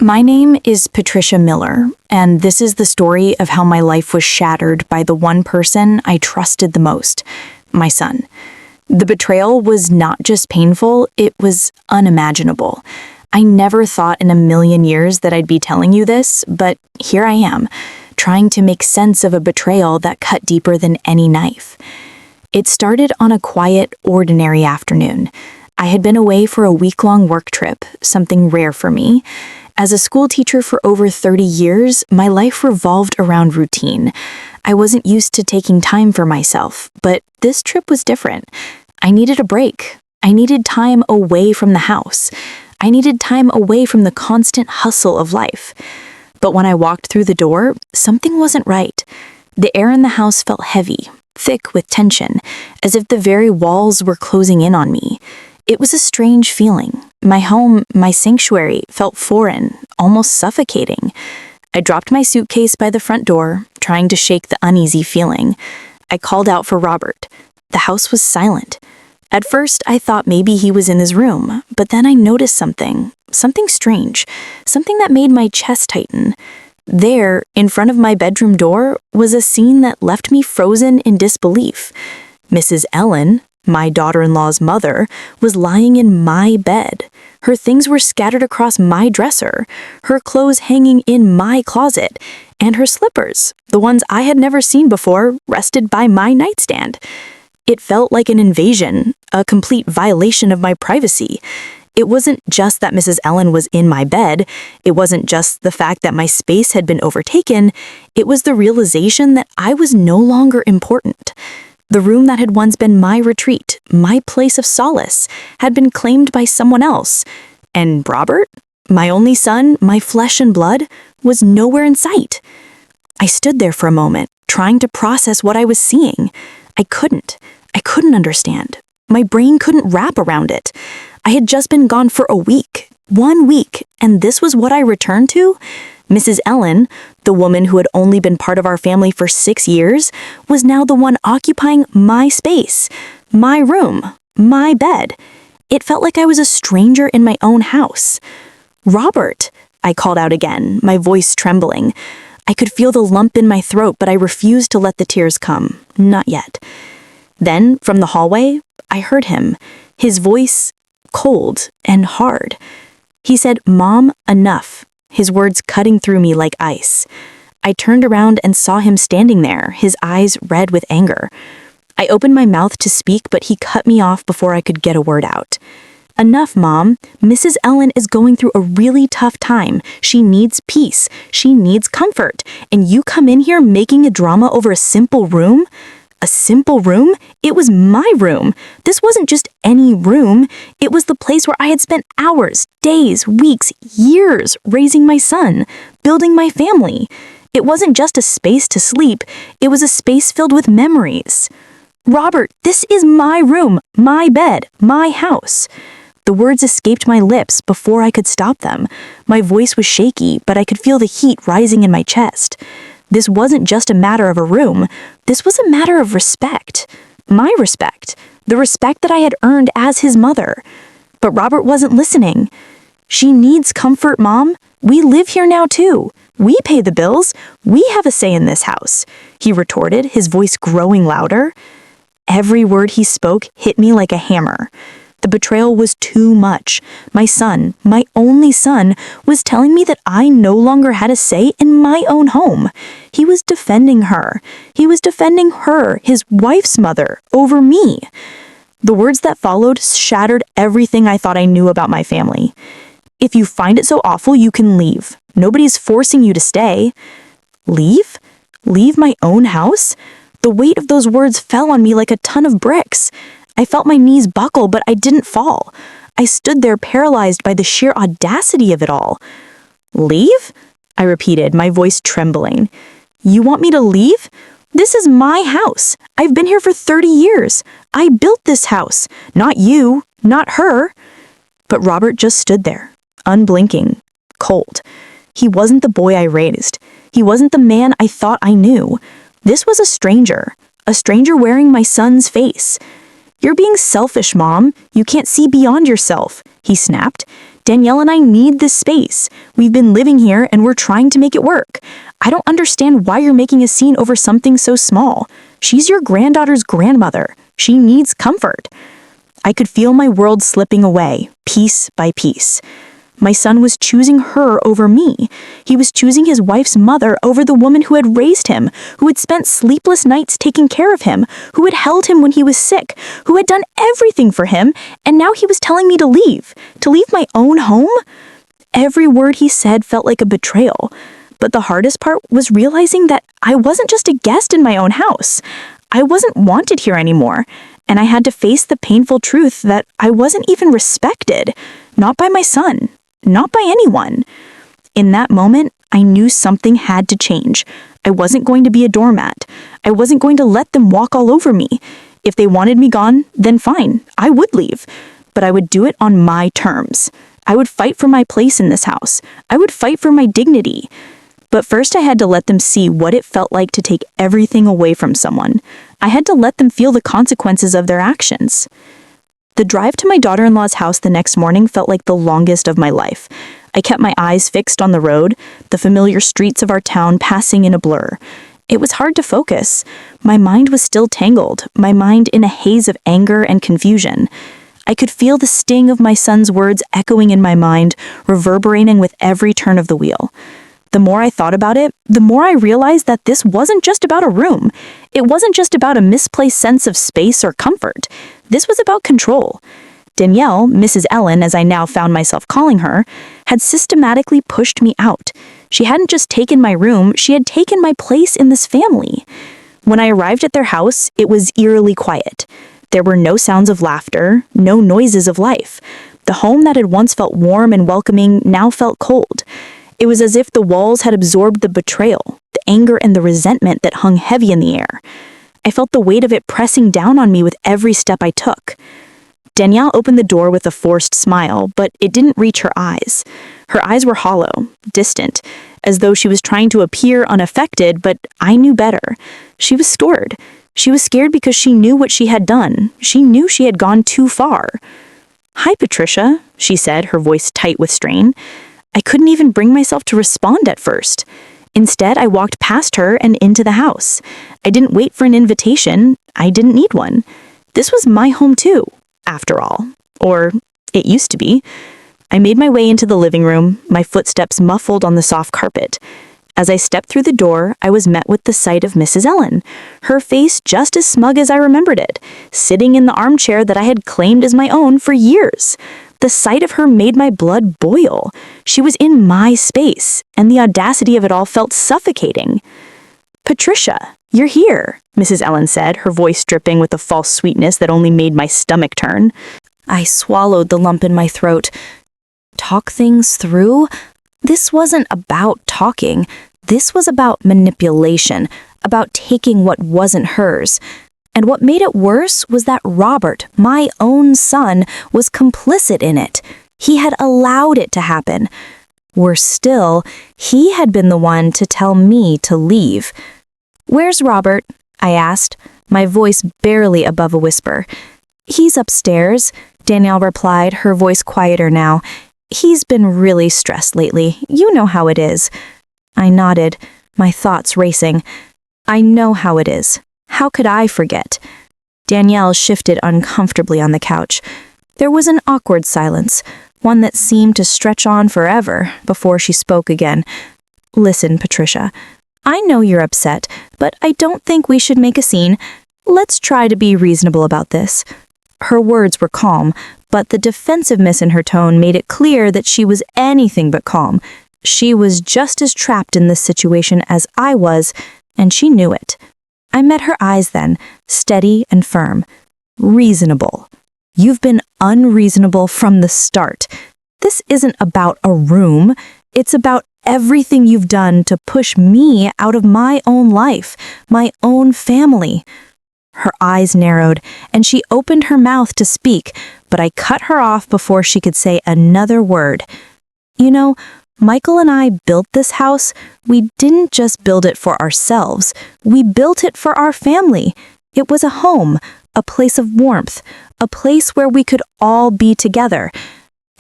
My name is Patricia Miller, and this is the story of how my life was shattered by the one person I trusted the most, my son. The betrayal was not just painful, it was unimaginable. I never thought in a million years that I'd be telling you this, but here I am, trying to make sense of a betrayal that cut deeper than any knife. It started on a quiet, ordinary afternoon. I had been away for a week-long work trip, something rare for me. As a school teacher for over 30 years, my life revolved around routine. I wasn't used to taking time for myself, but this trip was different. I needed a break. I needed time away from the house. I needed time away from the constant hustle of life. But when I walked through the door, something wasn't right. The air in the house felt heavy, thick with tension, as if the very walls were closing in on me. It was a strange feeling. My home, my sanctuary, felt foreign, almost suffocating. I dropped my suitcase by the front door, trying to shake the uneasy feeling. I called out for Robert. The house was silent. At first, I thought maybe he was in his room, but then I noticed something strange, something that made my chest tighten. There, in front of my bedroom door, was a scene that left me frozen in disbelief. Mrs. Ellen, my daughter-in-law's mother, was lying in my bed. Her things were scattered across my dresser, her clothes hanging in my closet, and her slippers, the ones I had never seen before, rested by my nightstand. It felt like an invasion, a complete violation of my privacy. It wasn't just that Mrs. Ellen was in my bed. It wasn't just the fact that my space had been overtaken. It was the realization that I was no longer important. The room that had once been my retreat, my place of solace, had been claimed by someone else. And Robert, my only son, my flesh and blood, was nowhere in sight. I stood there for a moment, trying to process what I was seeing. I couldn't understand. My brain couldn't wrap around it. I had just been gone for a week, 1 week, and this was what I returned to? Mrs. Ellen, the woman who had only been part of our family for 6 years, was now the one occupying my space, my room, my bed. It felt like I was a stranger in my own house. "Robert," I called out again, my voice trembling. I could feel the lump in my throat, but I refused to let the tears come. Not yet. Then, from the hallway, I heard him, his voice cold and hard. He said, "Mom, enough," his words cutting through me like ice. I turned around and saw him standing there, his eyes red with anger. I opened my mouth to speak, but he cut me off before I could get a word out. "Enough, Mom. Mrs. Ellen is going through a really tough time. She needs peace. She needs comfort. And you come in here making a drama over a simple room?" A simple room? It was my room. This wasn't just any room. It was the place where I had spent hours, days, weeks, years raising my son, building my family. It wasn't just a space to sleep. It was a space filled with memories. "Robert, this is my room, my bed, my house." The words escaped my lips before I could stop them. My voice was shaky, but I could feel the heat rising in my chest. This wasn't just a matter of a room. This was a matter of respect. My respect. The respect that I had earned as his mother. But Robert wasn't listening. "She needs comfort, Mom. We live here now too. We pay the bills. We have a say in this house," he retorted, his voice growing louder. Every word he spoke hit me like a hammer. The betrayal was too much. My son, my only son, was telling me that I no longer had a say in my own home. He was defending her. He was defending her, his wife's mother, over me. The words that followed shattered everything I thought I knew about my family. "If you find it so awful, you can leave. Nobody's forcing you to stay." Leave? Leave my own house? The weight of those words fell on me like a ton of bricks. I felt my knees buckle, but I didn't fall. I stood there paralyzed by the sheer audacity of it all. "Leave?" I repeated, my voice trembling. "You want me to leave? This is my house. I've been here for 30 years. I built this house. Not you, not her." But Robert just stood there, unblinking, cold. He wasn't the boy I raised. He wasn't the man I thought I knew. This was a stranger wearing my son's face. "You're being selfish, Mom. You can't see beyond yourself," he snapped. Danielle and I need this space. We've been living here and we're trying to make it work. I don't understand why you're making a scene over something so small. She's your granddaughter's grandmother. She needs comfort." I could feel my world slipping away, piece by piece. My son was choosing her over me. He was choosing his wife's mother over the woman who had raised him, who had spent sleepless nights taking care of him, who had held him when he was sick, who had done everything for him, and now he was telling me to leave my own home? Every word he said felt like a betrayal. But the hardest part was realizing that I wasn't just a guest in my own house. I wasn't wanted here anymore, and I had to face the painful truth that I wasn't even respected, not by my son. Not by anyone. In that moment, I knew something had to change. I wasn't going to be a doormat. I wasn't going to let them walk all over me. If they wanted me gone, then fine, I would leave. But I would do it on my terms. I would fight for my place in this house. I would fight for my dignity. But first I had to let them see what it felt like to take everything away from someone. I had to let them feel the consequences of their actions. The drive to my daughter-in-law's house the next morning felt like the longest of my life. I kept my eyes fixed on the road, the familiar streets of our town passing in a blur. It was hard to focus. My mind was still tangled, my mind in a haze of anger and confusion. I could feel the sting of my son's words echoing in my mind, reverberating with every turn of the wheel. The more I thought about it, the more I realized that this wasn't just about a room. It wasn't just about a misplaced sense of space or comfort. This was about control. Danielle, Mrs. Ellen, as I now found myself calling her, had systematically pushed me out. She hadn't just taken my room, she had taken my place in this family. When I arrived at their house, it was eerily quiet. There were no sounds of laughter, no noises of life. The home that had once felt warm and welcoming now felt cold. It was as if the walls had absorbed the betrayal, the anger and the resentment that hung heavy in the air. I felt the weight of it pressing down on me with every step I took. Danielle opened the door with a forced smile, but it didn't reach her eyes. Her eyes were hollow, distant, as though she was trying to appear unaffected, but I knew better. She was scared. She was scared because she knew what she had done. She knew she had gone too far. "Hi, Patricia," she said, her voice tight with strain. I couldn't even bring myself to respond at first. Instead, I walked past her and into the house. I didn't wait for an invitation. I didn't need one. This was my home too, after all. Or it used to be. I made my way into the living room, my footsteps muffled on the soft carpet. As I stepped through the door, I was met with the sight of Mrs. Ellen, her face just as smug as I remembered it, sitting in the armchair that I had claimed as my own for years. The sight of her made my blood boil. She was in my space, and the audacity of it all felt suffocating. "Patricia, you're here," Mrs. Ellen said, her voice dripping with a false sweetness that only made my stomach turn. I swallowed the lump in my throat. Talk things through? This wasn't about talking. This was about manipulation, about taking what wasn't hers. And what made it worse was that Robert, my own son, was complicit in it. He had allowed it to happen. Worse still, he had been the one to tell me to leave. "Where's Robert?" I asked, my voice barely above a whisper. "He's upstairs," Danielle replied, her voice quieter now. "He's been really stressed lately. You know how it is." I nodded, my thoughts racing. I know how it is. How could I forget? Danielle shifted uncomfortably on the couch. There was an awkward silence, one that seemed to stretch on forever before she spoke again. "Listen, Patricia, I know you're upset, but I don't think we should make a scene. Let's try to be reasonable about this." Her words were calm, but the defensiveness in her tone made it clear that she was anything but calm. She was just as trapped in this situation as I was, and she knew it. I met her eyes then, steady and firm. "Reasonable. You've been unreasonable from the start. This isn't about a room. It's about everything you've done to push me out of my own life, my own family." Her eyes narrowed, and she opened her mouth to speak, but I cut her off before she could say another word. "You know, Michael and I built this house. We didn't just build it for ourselves. We built it for our family. It was a home, a place of warmth, a place where we could all be together.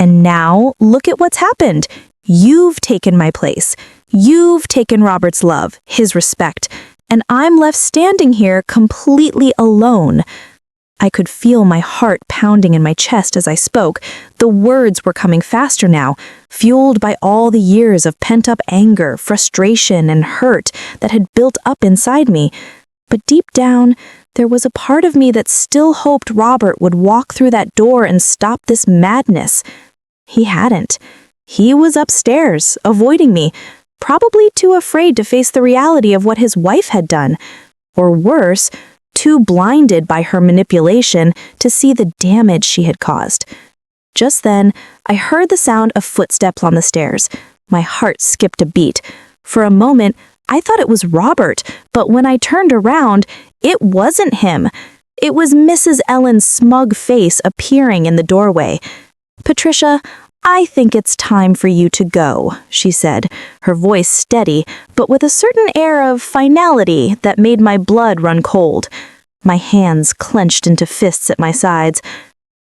And now, look at what's happened. You've taken my place. You've taken Robert's love, his respect, and I'm left standing here completely alone. I could feel my heart pounding in my chest as I spoke. The words were coming faster now, fueled by all the years of pent-up anger, frustration, and hurt that had built up inside me. But deep down, there was a part of me that still hoped Robert would walk through that door and stop this madness. He hadn't. He was upstairs, avoiding me, probably too afraid to face the reality of what his wife had done. Or worse, too blinded by her manipulation to see the damage she had caused. Just then, I heard the sound of footsteps on the stairs. My heart skipped a beat. For a moment, I thought it was Robert, but when I turned around, it wasn't him. It was Mrs. Ellen's smug face appearing in the doorway. "Patricia, I think it's time for you to go," she said, her voice steady, but with a certain air of finality that made my blood run cold. My hands clenched into fists at my sides.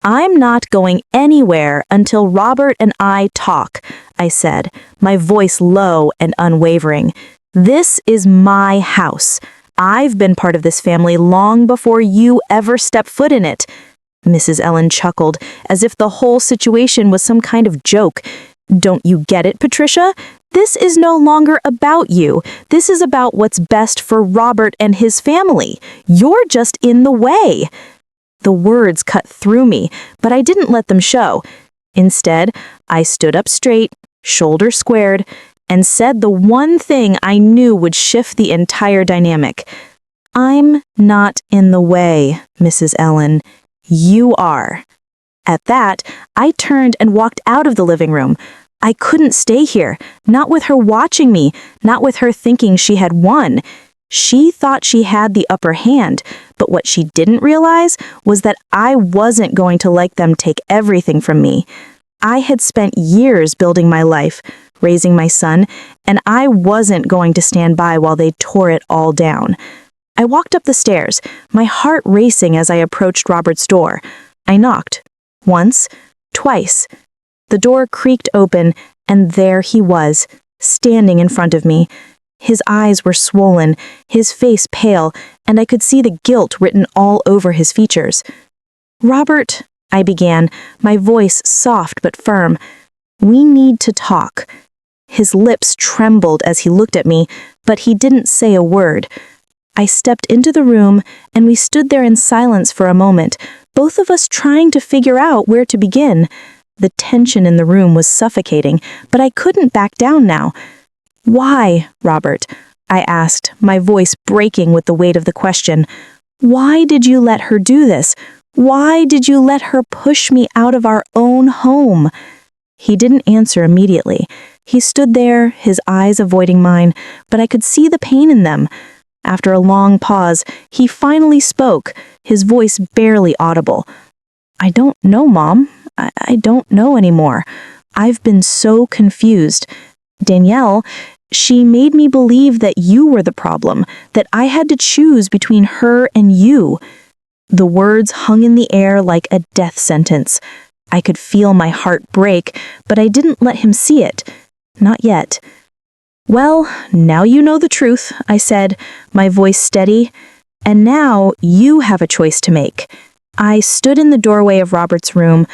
"I'm not going anywhere until Robert and I talk," I said, my voice low and unwavering. "This is my house. I've been part of this family long before you ever stepped foot in it." Mrs. Ellen chuckled, as if the whole situation was some kind of joke. "Don't you get it, Patricia? This is no longer about you. This is about what's best for Robert and his family. You're just in the way." The words cut through me, but I didn't let them show. Instead, I stood up straight, shoulders squared, and said the one thing I knew would shift the entire dynamic. "I'm not in the way, Mrs. Ellen. You are." At that, I turned and walked out of the living room. I couldn't stay here, not with her watching me, not with her thinking she had won. She thought she had the upper hand, but what she didn't realize was that I wasn't going to let them take everything from me. I had spent years building my life, raising my son, and I wasn't going to stand by while they tore it all down. I walked up the stairs, my heart racing as I approached Robert's door. I knocked. Once, twice. The door creaked open, and there he was, standing in front of me. His eyes were swollen, his face pale, and I could see the guilt written all over his features. "Robert," I began, my voice soft but firm, "we need to talk." His lips trembled as he looked at me, but he didn't say a word. I stepped into the room, and we stood there in silence for a moment, both of us trying to figure out where to begin. The tension in the room was suffocating, but I couldn't back down now. "Why, Robert?" I asked, my voice breaking with the weight of the question. "Why did you let her do this? Why did you let her push me out of our own home?" He didn't answer immediately. He stood there, his eyes avoiding mine, but I could see the pain in them. After a long pause, he finally spoke, his voice barely audible. "I don't know, Mom. I don't know anymore. I've been so confused. Danielle, she made me believe that you were the problem, that I had to choose between her and you." The words hung in the air like a death sentence. I could feel my heart break, but I didn't let him see it. Not yet. "Well, now you know the truth," I said, my voice steady. "And now you have a choice to make." I stood in the doorway of Robert's room,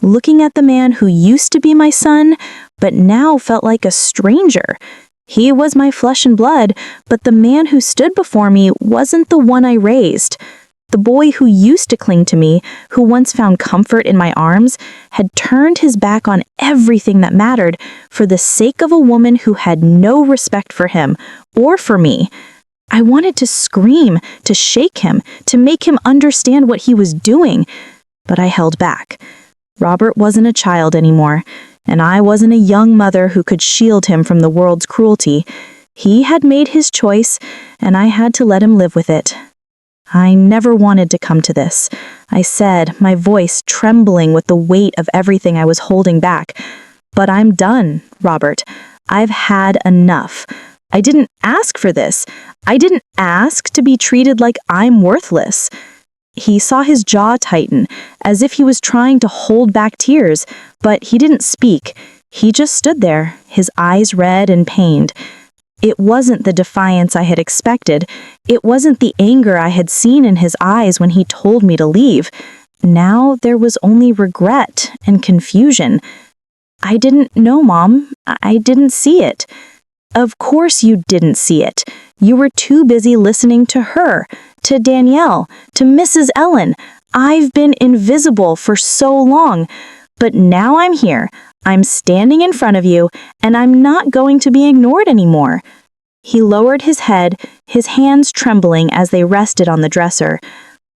looking at the man who used to be my son, but now felt like a stranger. He was my flesh and blood, but the man who stood before me wasn't the one I raised. The boy who used to cling to me, who once found comfort in my arms, had turned his back on everything that mattered for the sake of a woman who had no respect for him or for me. I wanted to scream, to shake him, to make him understand what he was doing, but I held back. Robert wasn't a child anymore, and I wasn't a young mother who could shield him from the world's cruelty. He had made his choice, and I had to let him live with it. "I never wanted to come to this," I said, my voice trembling with the weight of everything I was holding back. "But I'm done, Robert. I've had enough. I didn't ask for this. I didn't ask to be treated like I'm worthless." He saw his jaw tighten, as if he was trying to hold back tears, but he didn't speak. He just stood there, his eyes red and pained. It wasn't the defiance I had expected. It wasn't the anger I had seen in his eyes when he told me to leave. Now there was only regret and confusion. I didn't know, Mom. I didn't see it. Of course you didn't see it. You were too busy listening to her, to Danielle, to Mrs. Ellen. I've been invisible for so long. But now I'm here. I'm standing in front of you, and I'm not going to be ignored anymore. He lowered his head, his hands trembling as they rested on the dresser.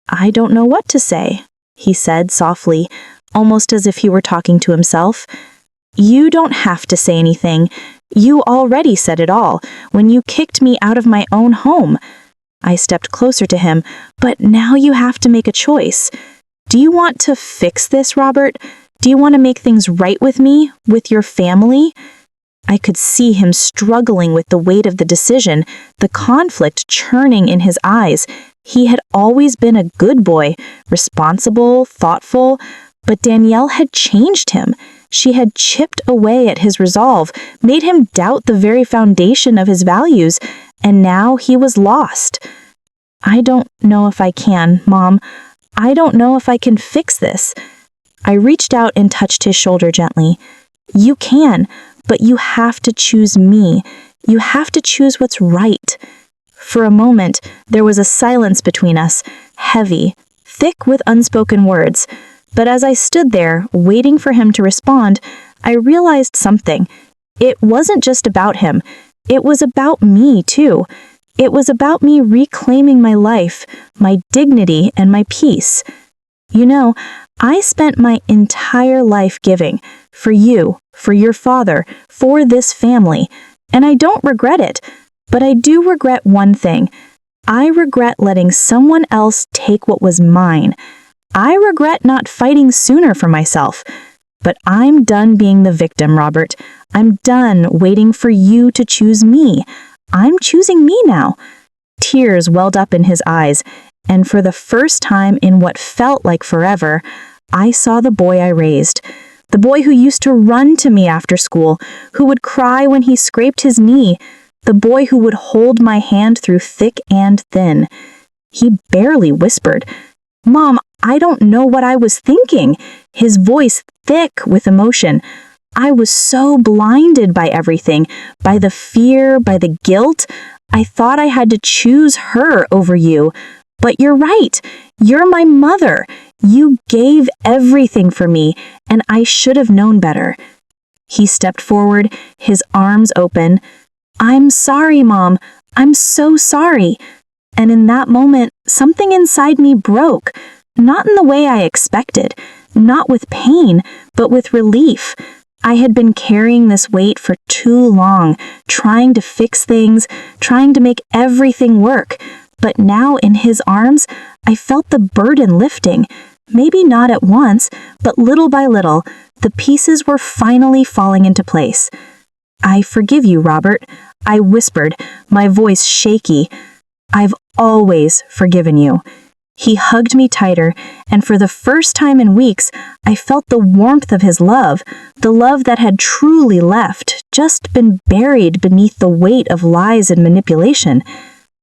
I don't know what to say, he said softly, almost as if he were talking to himself. You don't have to say anything. You already said it all when you kicked me out of my own home. I stepped closer to him, but now you have to make a choice. Do you want to fix this, Robert? Do you want to make things right with me, with your family? I could see him struggling with the weight of the decision, the conflict churning in his eyes. He had always been a good boy, responsible, thoughtful, but Danielle had changed him. She had chipped away at his resolve, made him doubt the very foundation of his values, and now he was lost. I don't know if I can, Mom. I don't know if I can fix this. I reached out and touched his shoulder gently. You can, but you have to choose me. You have to choose what's right. For a moment, there was a silence between us, heavy, thick with unspoken words. But as I stood there, waiting for him to respond, I realized something. It wasn't just about him. It was about me, too. It was about me reclaiming my life, my dignity, and my peace. You know, I spent my entire life giving, for you, for your father, for this family, and I don't regret it. But I do regret one thing. I regret letting someone else take what was mine. I regret not fighting sooner for myself. But I'm done being the victim, Robert. I'm done waiting for you to choose me. I'm choosing me now. Tears welled up in his eyes, and for the first time in what felt like forever, I saw the boy I raised. The boy who used to run to me after school, who would cry when he scraped his knee, the boy who would hold my hand through thick and thin. He barely whispered, Mom, I don't know what I was thinking. His voice thick with emotion. I was so blinded by everything, by the fear, by the guilt. I thought I had to choose her over you. But you're right. You're my mother. You gave everything for me, and I should have known better. He stepped forward, his arms open. I'm sorry, Mom. I'm so sorry. And in that moment, something inside me broke. Not in the way I expected. Not with pain, but with relief. I had been carrying this weight for too long, trying to fix things, trying to make everything work. But now in his arms, I felt the burden lifting. Maybe not at once, but little by little, the pieces were finally falling into place. I forgive you, Robert, I whispered, my voice shaky. I've always forgiven you. He hugged me tighter, and for the first time in weeks, I felt the warmth of his love, the love that had truly left, just been buried beneath the weight of lies and manipulation.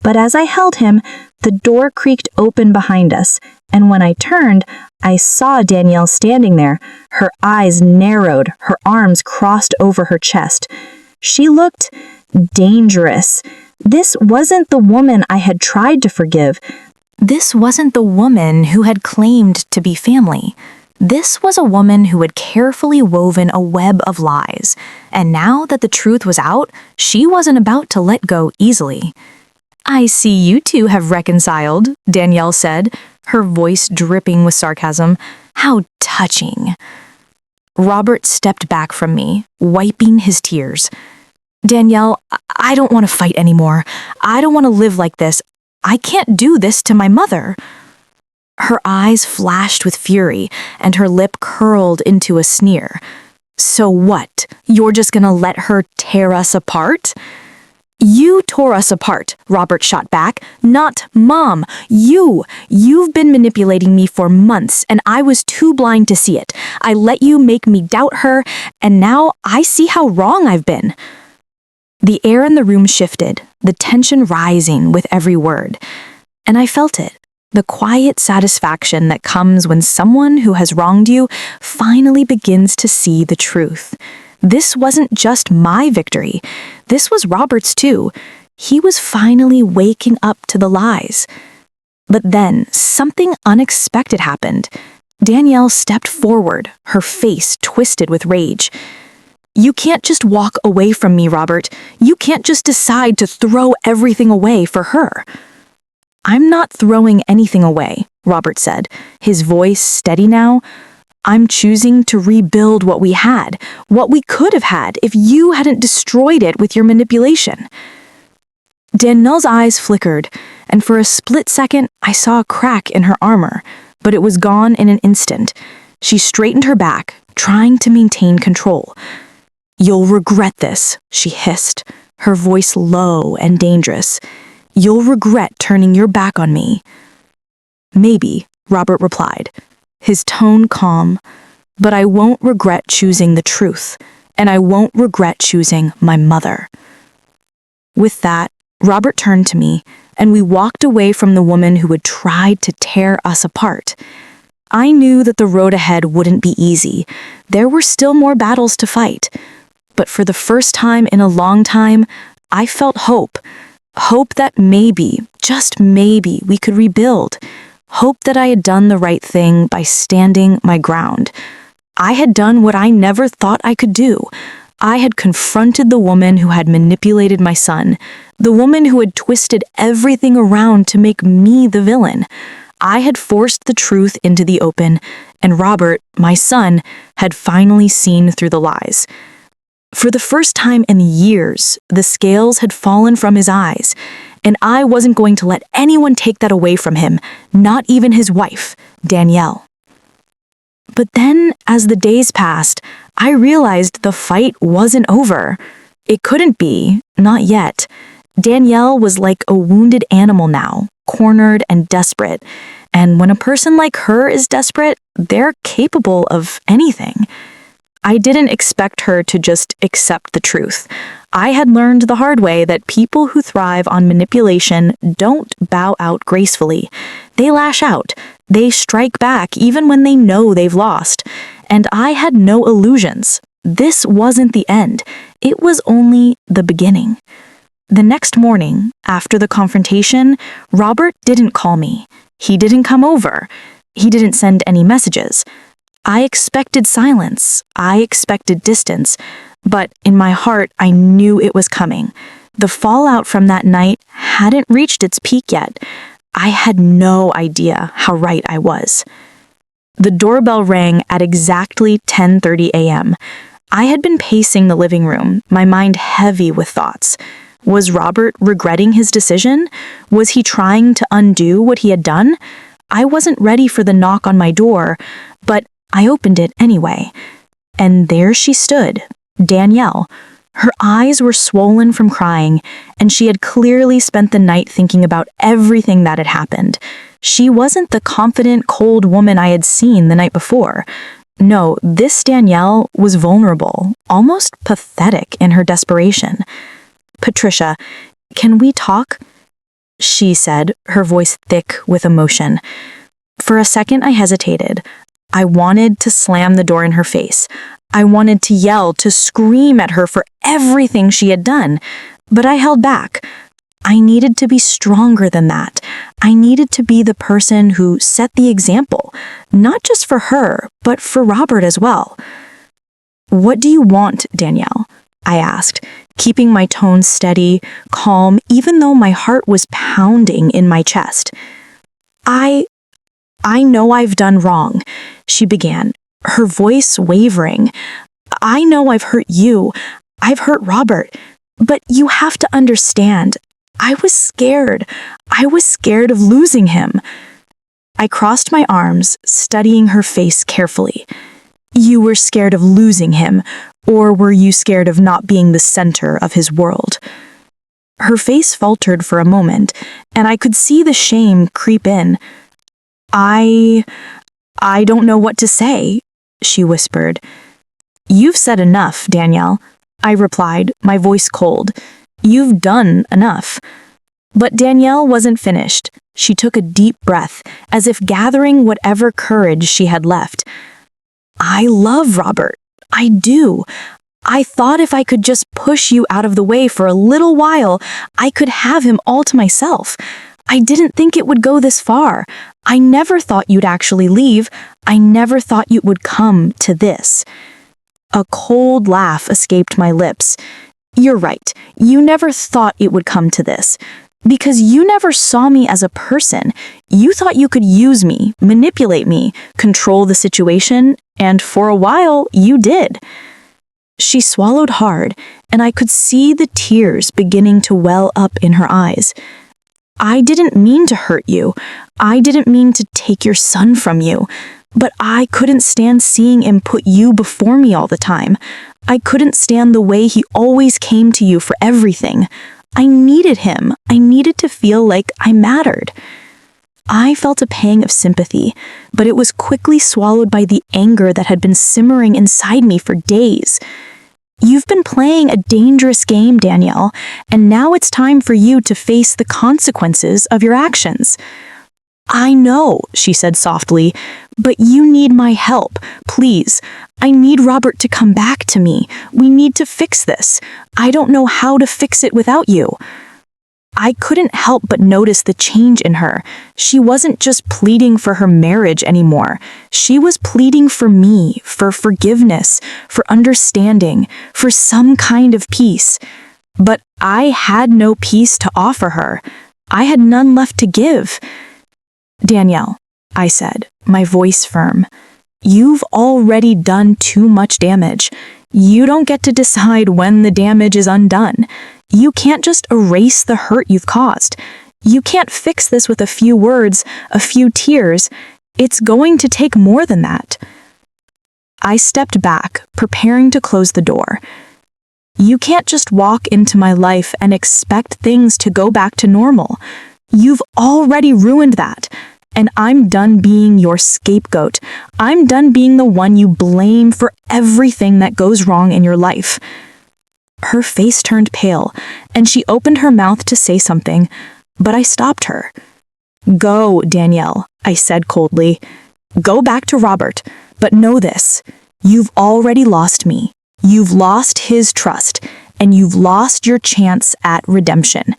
But as I held him, the door creaked open behind us, and when I turned, I saw Danielle standing there, her eyes narrowed, her arms crossed over her chest. She looked dangerous. This wasn't the woman I had tried to forgive. This wasn't the woman who had claimed to be family. This was a woman who had carefully woven a web of lies, and now that the truth was out, she wasn't about to let go easily. I see you two have reconciled, Danielle said, her voice dripping with sarcasm. How touching. Robert stepped back from me, wiping his tears. Danielle, I don't want to fight anymore. I don't want to live like this. I can't do this to my mother. Her eyes flashed with fury, and her lip curled into a sneer. So what? You're just gonna let her tear us apart? You tore us apart, Robert shot back. Not Mom. You've been manipulating me for months, and I was too blind to see it. I let you make me doubt her, and now I see how wrong I've been. The air in the room shifted, the tension rising with every word. And I felt it, the quiet satisfaction that comes when someone who has wronged you finally begins to see the truth. This wasn't just my victory. This was Robert's too. He was finally waking up to the lies. But then something unexpected happened. Danielle stepped forward, her face twisted with rage. You can't just walk away from me, Robert. You can't just decide to throw everything away for her. I'm not throwing anything away, Robert said, his voice steady now. I'm choosing to rebuild what we had, what we could have had if you hadn't destroyed it with your manipulation. Danielle's eyes flickered, and for a split second, I saw a crack in her armor, but it was gone in an instant. She straightened her back, trying to maintain control. You'll regret this, she hissed, her voice low and dangerous. You'll regret turning your back on me. Maybe, Robert replied, his tone calm, but I won't regret choosing the truth, and I won't regret choosing my mother. With that, Robert turned to me, and we walked away from the woman who had tried to tear us apart. I knew that the road ahead wouldn't be easy. There were still more battles to fight. But for the first time in a long time, I felt hope. Hope that maybe, just maybe, we could rebuild. Hope that I had done the right thing by standing my ground. I had done what I never thought I could do. I had confronted the woman who had manipulated my son, the woman who had twisted everything around to make me the villain. I had forced the truth into the open, and Robert, my son, had finally seen through the lies. For the first time in years, the scales had fallen from his eyes, and I wasn't going to let anyone take that away from him, not even his wife, Danielle. But then, as the days passed, I realized the fight wasn't over. It couldn't be, not yet. Danielle was like a wounded animal now, cornered and desperate. And when a person like her is desperate, they're capable of anything. I didn't expect her to just accept the truth. I had learned the hard way that people who thrive on manipulation don't bow out gracefully. They lash out. They strike back even when they know they've lost. And I had no illusions. This wasn't the end. It was only the beginning. The next morning, after the confrontation, Robert didn't call me. He didn't come over. He didn't send any messages. I expected silence. I expected distance. But in my heart, I knew it was coming. The fallout from that night hadn't reached its peak yet. I had no idea how right I was. The doorbell rang at exactly 10:30 a.m. I had been pacing the living room, my mind heavy with thoughts. Was Robert regretting his decision? Was he trying to undo what he had done? I wasn't ready for the knock on my door, but I opened it anyway. And there she stood, Danielle. Her eyes were swollen from crying, and she had clearly spent the night thinking about everything that had happened. She wasn't the confident, cold woman I had seen the night before. No, this Danielle was vulnerable, almost pathetic in her desperation. "Patricia, can we talk?" she said, her voice thick with emotion. For a second, I hesitated. I wanted to slam the door in her face. I wanted to yell, to scream at her for everything she had done, but I held back. I needed to be stronger than that. I needed to be the person who set the example, not just for her, but for Robert as well. "What do you want, Danielle?" I asked, keeping my tone steady, calm, even though my heart was pounding in my chest. I know I've done wrong," she began, her voice wavering. "I know I've hurt you. I've hurt Robert. But you have to understand, I was scared. I was scared of losing him." I crossed my arms, studying her face carefully. "You were scared of losing him, or were you scared of not being the center of his world?" Her face faltered for a moment, and I could see the shame creep in. I don't know what to say, she whispered. You've said enough, Danielle, I replied, my voice cold. You've done enough. But Danielle wasn't finished. She took a deep breath, as if gathering whatever courage she had left. I love Robert. I do. I thought if I could just push you out of the way for a little while, I could have him all to myself. I didn't think it would go this far. I never thought you'd actually leave. I never thought you would come to this. A cold laugh escaped my lips. You're right. You never thought it would come to this. Because you never saw me as a person. You thought you could use me, manipulate me, control the situation, and for a while, you did. She swallowed hard, and I could see the tears beginning to well up in her eyes. I didn't mean to hurt you. I didn't mean to take your son from you. But I couldn't stand seeing him put you before me all the time. I couldn't stand the way he always came to you for everything. I needed him. I needed to feel like I mattered. I felt a pang of sympathy, but it was quickly swallowed by the anger that had been simmering inside me for days. You've been playing a dangerous game, Danielle, and now it's time for you to face the consequences of your actions. I know, she said softly, but you need my help, please. I need Robert to come back to me. We need to fix this. I don't know how to fix it without you. I couldn't help but notice the change in her. She wasn't just pleading for her marriage anymore. She was pleading for me, for forgiveness, for understanding, for some kind of peace. But I had no peace to offer her. I had none left to give. Danielle, I said, my voice firm, you've already done too much damage. You don't get to decide when the damage is undone. You can't just erase the hurt you've caused. You can't fix this with a few words, a few tears. It's going to take more than that. I stepped back, preparing to close the door. You can't just walk into my life and expect things to go back to normal. You've already ruined that. And I'm done being your scapegoat. I'm done being the one you blame for everything that goes wrong in your life. Her face turned pale, and she opened her mouth to say something, but I stopped her. Go, Danielle, I said coldly. Go back to Robert, but know this. You've already lost me. You've lost his trust, and you've lost your chance at redemption.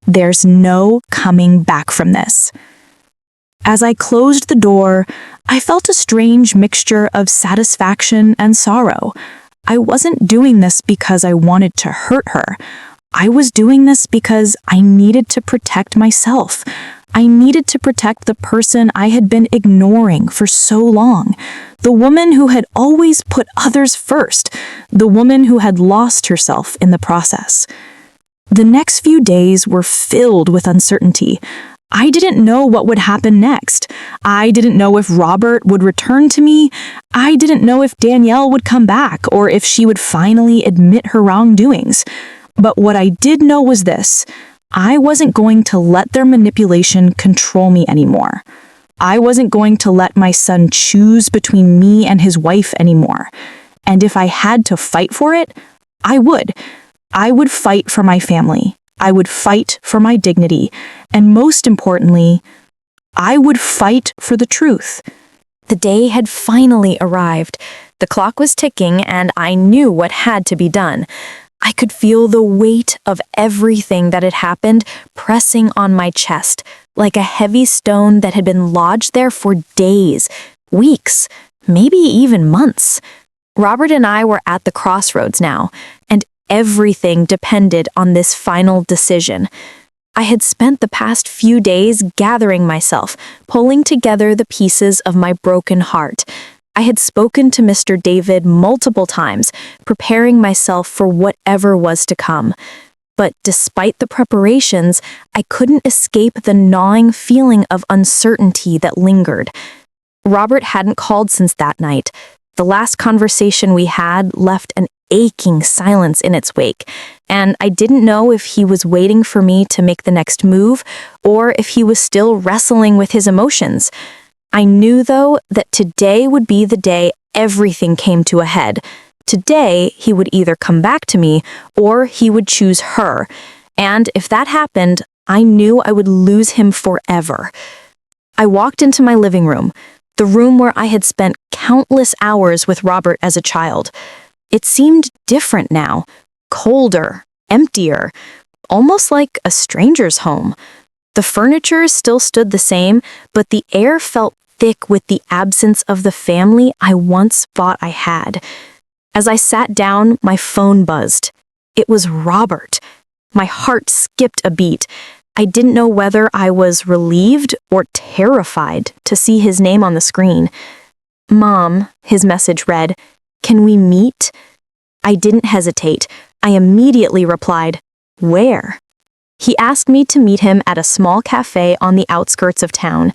There's no coming back from this. As I closed the door, I felt a strange mixture of satisfaction and sorrow. I wasn't doing this because I wanted to hurt her. I was doing this because I needed to protect myself. I needed to protect the person I had been ignoring for so long. The woman who had always put others first. The woman who had lost herself in the process. The next few days were filled with uncertainty. I didn't know what would happen next. I didn't know if Robert would return to me. I didn't know if Danielle would come back or if she would finally admit her wrongdoings. But what I did know was this. I wasn't going to let their manipulation control me anymore. I wasn't going to let my son choose between me and his wife anymore. And if I had to fight for it, I would. I would fight for my family. I would fight for my dignity, and most importantly, I would fight for the truth. The day had finally arrived. The clock was ticking, and I knew what had to be done. I could feel the weight of everything that had happened pressing on my chest, like a heavy stone that had been lodged there for days, weeks, maybe even months. Robert and I were at the crossroads now, and everything depended on this final decision. I had spent the past few days gathering myself, pulling together the pieces of my broken heart. I had spoken to Mr. David multiple times, preparing myself for whatever was to come. But despite the preparations, I couldn't escape the gnawing feeling of uncertainty that lingered. Robert hadn't called since that night. The last conversation we had left an aching silence in its wake. and I didn't know if he was waiting for me to make the next move or if he was still wrestling with his emotions. I knew, though, that today would be the day everything came to a head. Today, he would either come back to me or he would choose her. And if that happened, I knew I would lose him forever. I walked into my living room, the room where I had spent countless hours with Robert as a child. It seemed different now, colder, emptier, almost like a stranger's home. The furniture still stood the same, but the air felt thick with the absence of the family I once thought I had. As I sat down, my phone buzzed. It was Robert. My heart skipped a beat. I didn't know whether I was relieved or terrified to see his name on the screen. "Mom," his message read, "can we meet?" I didn't hesitate. I immediately replied, "Where?" He asked me to meet him at a small cafe on the outskirts of town.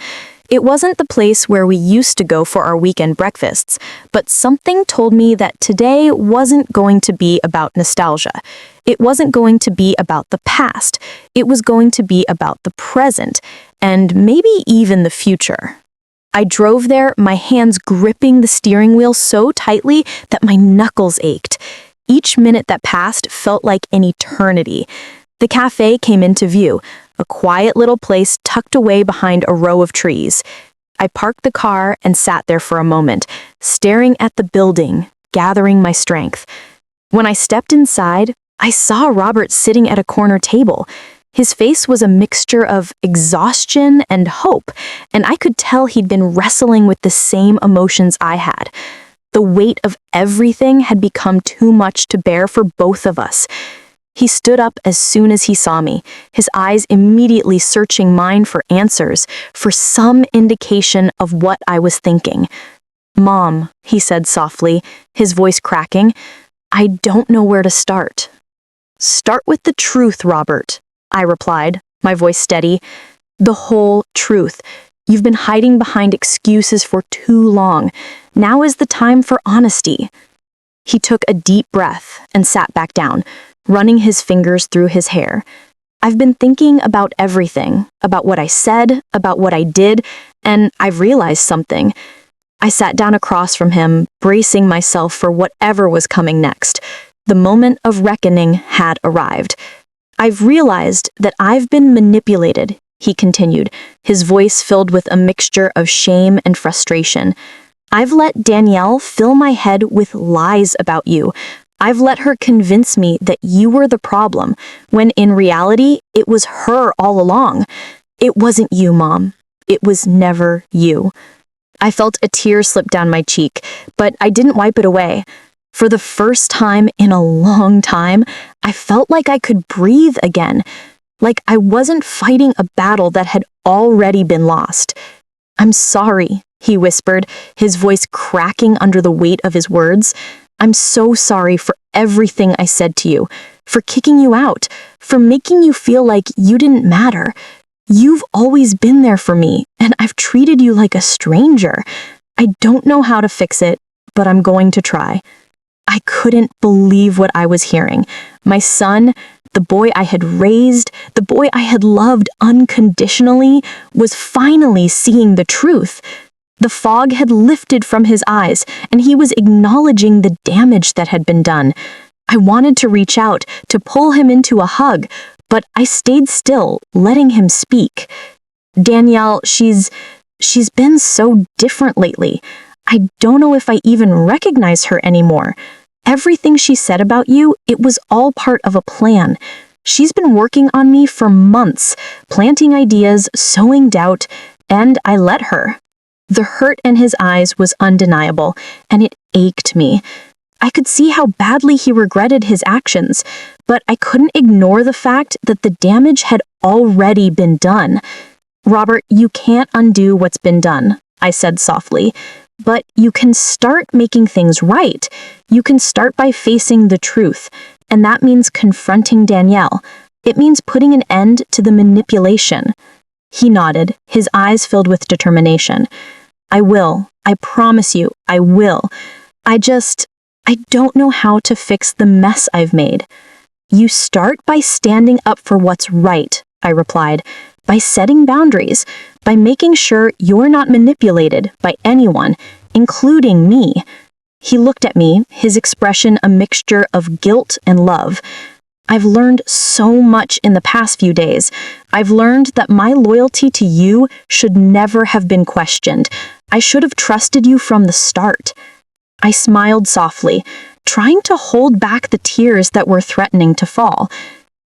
It wasn't the place where we used to go for our weekend breakfasts, but something told me that today wasn't going to be about nostalgia. It wasn't going to be about the past. It was going to be about the present, and maybe even the future. I drove there, my hands gripping the steering wheel so tightly that my knuckles ached. Each minute that passed felt like an eternity. The cafe came into view, a quiet little place tucked away behind a row of trees. I parked the car and sat there for a moment, staring at the building, gathering my strength. When I stepped inside, I saw Robert sitting at a corner table. His face was a mixture of exhaustion and hope, and I could tell he'd been wrestling with the same emotions I had. The weight of everything had become too much to bear for both of us. He stood up as soon as he saw me, his eyes immediately searching mine for answers, for some indication of what I was thinking. "Mom," he said softly, his voice cracking, "I don't know where to start." "Start with the truth, Robert," I replied, my voice steady. "The whole truth. You've been hiding behind excuses for too long. Now is the time for honesty." He took a deep breath and sat back down, running his fingers through his hair. "I've been thinking about everything, about what I said, about what I did, and I've realized something." I sat down across from him, bracing myself for whatever was coming next. The moment of reckoning had arrived. "I've realized that I've been manipulated," he continued, his voice filled with a mixture of shame and frustration. "I've let Danielle fill my head with lies about you. I've let her convince me that you were the problem, when in reality, it was her all along. It wasn't you, Mom. It was never you." I felt a tear slip down my cheek, but I didn't wipe it away. For the first time in a long time, I felt like I could breathe again, like I wasn't fighting a battle that had already been lost. "I'm sorry," he whispered, his voice cracking under the weight of his words. "I'm so sorry for everything I said to you, for kicking you out, for making you feel like you didn't matter. You've always been there for me, and I've treated you like a stranger. I don't know how to fix it, but I'm going to try." I couldn't believe what I was hearing. My son, the boy I had raised, the boy I had loved unconditionally, was finally seeing the truth. The fog had lifted from his eyes, and he was acknowledging the damage that had been done. I wanted to reach out, to pull him into a hug, but I stayed still, letting him speak. "Danielle, she's been so different lately. I don't know if I even recognize her anymore. Everything she said about you, it was all part of a plan. She's been working on me for months, planting ideas, sowing doubt, and I let her." The hurt in his eyes was undeniable, and it ached me. I could see how badly he regretted his actions, but I couldn't ignore the fact that the damage had already been done. "Robert, you can't undo what's been done," I said softly, "but you can start making things right. You can start by facing the truth, and that means confronting Danielle. It means putting an end to the manipulation." He nodded, his eyes filled with determination. "I will. I promise you, I will. I don't know how to fix the mess I've made." You start by standing up for what's right, I replied, by setting boundaries, by making sure you're not manipulated by anyone, including me. He looked at me, his expression a mixture of guilt and love. I've learned so much in the past few days. I've learned that my loyalty to you should never have been questioned. I should have trusted you from the start. I smiled softly, trying to hold back the tears that were threatening to fall.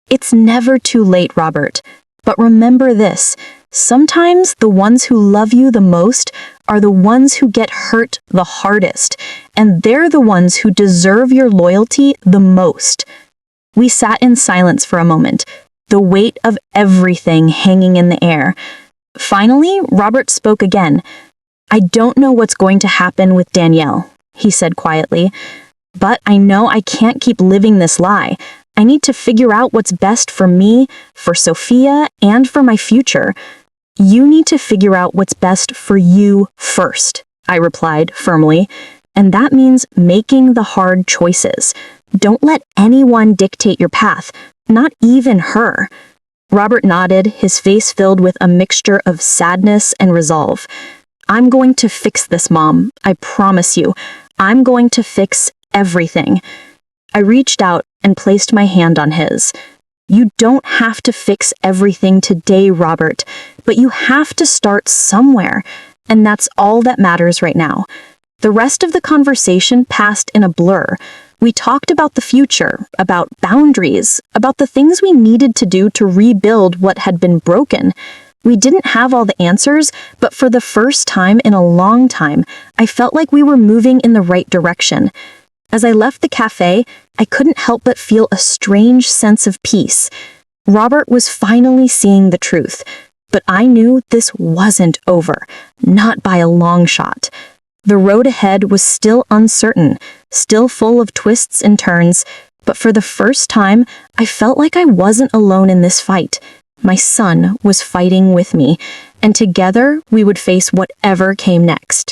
It's never too late, Robert. But remember this, sometimes the ones who love you the most are the ones who get hurt the hardest, and they're the ones who deserve your loyalty the most. We sat in silence for a moment, the weight of everything hanging in the air. Finally, Robert spoke again. I don't know what's going to happen with Danielle, he said quietly, but I know I can't keep living this lie. I need to figure out what's best for me, for Sophia, and for my future. You need to figure out what's best for you first, I replied firmly, and that means making the hard choices. Don't let anyone dictate your path, not even her. Robert nodded, his face filled with a mixture of sadness and resolve. I'm going to fix this, Mom. I promise you. I'm going to fix everything. I reached out and placed my hand on his. You don't have to fix everything today, Robert, but you have to start somewhere, and that's all that matters right now. The rest of the conversation passed in a blur. We talked about the future, about boundaries, about the things we needed to do to rebuild what had been broken. We didn't have all the answers, but for the first time in a long time, I felt like we were moving in the right direction. As I left the cafe, I couldn't help but feel a strange sense of peace. Robert was finally seeing the truth, but I knew this wasn't over, not by a long shot. The road ahead was still uncertain, still full of twists and turns, but for the first time, I felt like I wasn't alone in this fight. My son was fighting with me, and together we would face whatever came next.